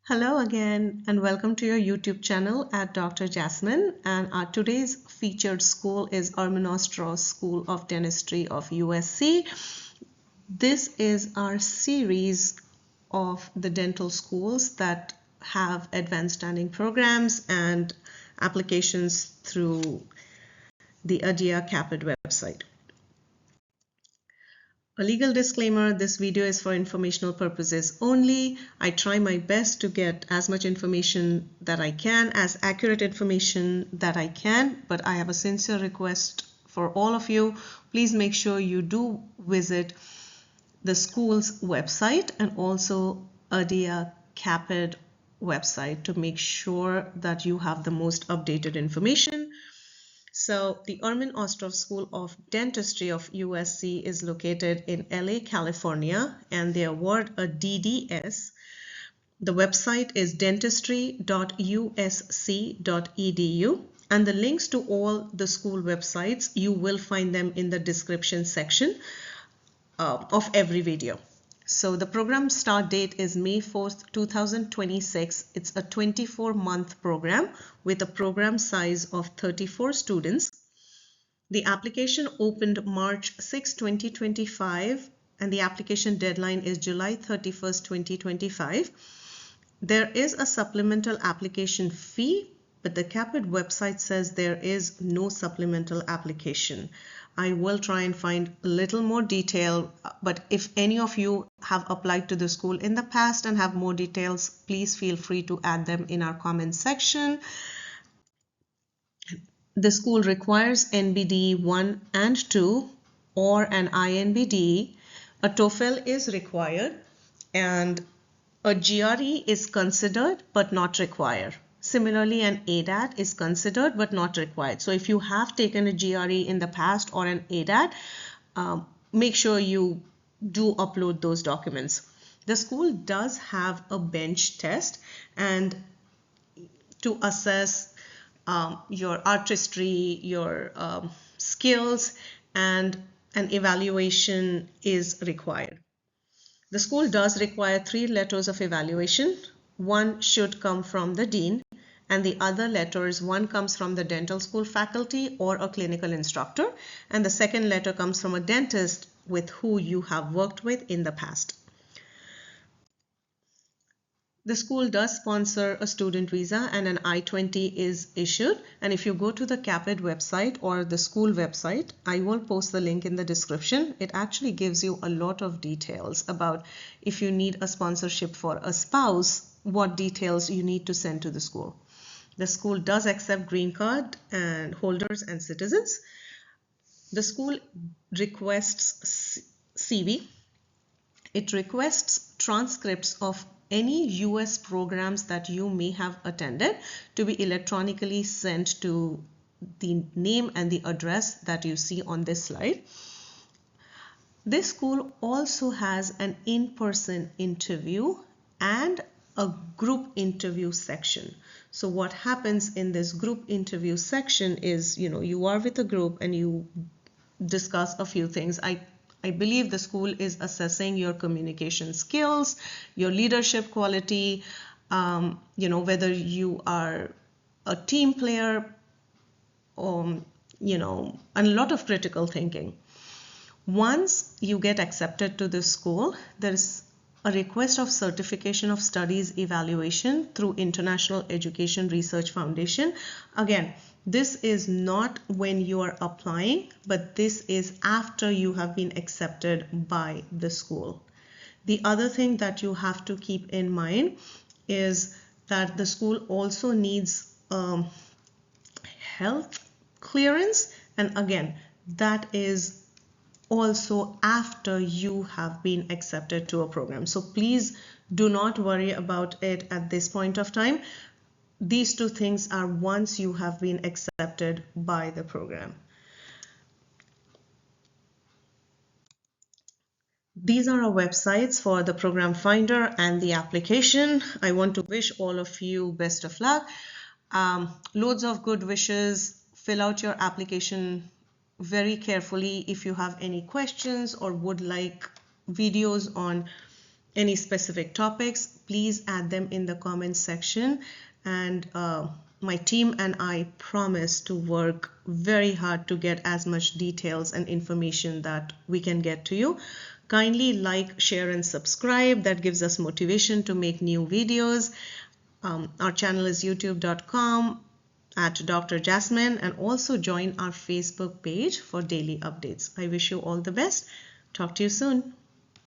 Hello again and welcome to your YouTube channel at Dr. Jasmine, and our today's featured school is Herman Ostrow School of Dentistry of USC. This is our series of the dental schools that have advanced standing programs and applications through the CAAPID website. A legal disclaimer, this video is for informational purposes only. I try my best to get as much information that I can, as accurate information that I can, but I have a sincere request for all of you. Please make sure you do visit the school's website and also CAAPID website to make sure that you have the most updated information. So the Herman Ostrow School of Dentistry of USC is located in LA, California, and they award a DDS. The website is dentistry.usc.edu, and the links to all the school websites, you will find them in the description section of every video. So the program start date is May 4th, 2026. It's a 24-month program with a program size of 34 students. The application opened March 6, 2025, and the application deadline is July 31st, 2025. There is a supplemental application fee, but the CAAPID website says there is no supplemental application. I will try and find a little more detail, but if any of you have applied to the school in the past and have more details, please feel free to add them in our comment section. The school requires INBDE 1 and 2 or an INBDE. A TOEFL is required and a GRE is considered but not required. Similarly, an ADAT is considered but not required. So if you have taken a GRE in the past or an ADAT, make sure you do upload those documents. The school does have a bench test, and to assess your artistry, your skills, and an evaluation is required. The school does require 3 letters of evaluation. One should come from the dean, and the other letters, one comes from the dental school faculty or a clinical instructor, and the second letter comes from a dentist with who you have worked with in the past. The school does sponsor a student visa and an I-20 is issued. And if you go to the CAAPID website or the school website, I will post the link in the description. It actually gives you a lot of details about if you need a sponsorship for a spouse, what details you need to send to the school. The school does accept green card and holders and citizens. The school requests CV. It requests transcripts of any US programs that you may have attended to be electronically sent to the name and the address that you see on this slide. This school also has an in-person interview and a group interview section. So what happens in this group interview section is, you are with a group and you discuss a few things. I believe the school is assessing your communication skills, your leadership quality, whether you are a team player, and a lot of critical thinking. Once you get accepted to this school, there is a request of certification of studies evaluation through International Education Research Foundation. Again, this is not when you are applying, but this is after you have been accepted by the school. The other thing that you have to keep in mind is that the school also needs health clearance, and again, that is also after you have been accepted to a program. So please do not worry about it at this point of time. These two things are once you have been accepted by the program. These are our websites for the program finder and the application. I want to wish all of you best of luck. Loads of good wishes. Fill out your application very carefully. If you have any questions or would like videos on any specific topics, please add them in the comments section, and my team and I promise to work very hard to get as much details and information that we can get to you. Kindly like, share, and subscribe. That gives us motivation to make new videos. Our channel is youtube.com at Dr. Jasmine, and also join our Facebook page for daily updates. I wish you all the best. Talk to you soon.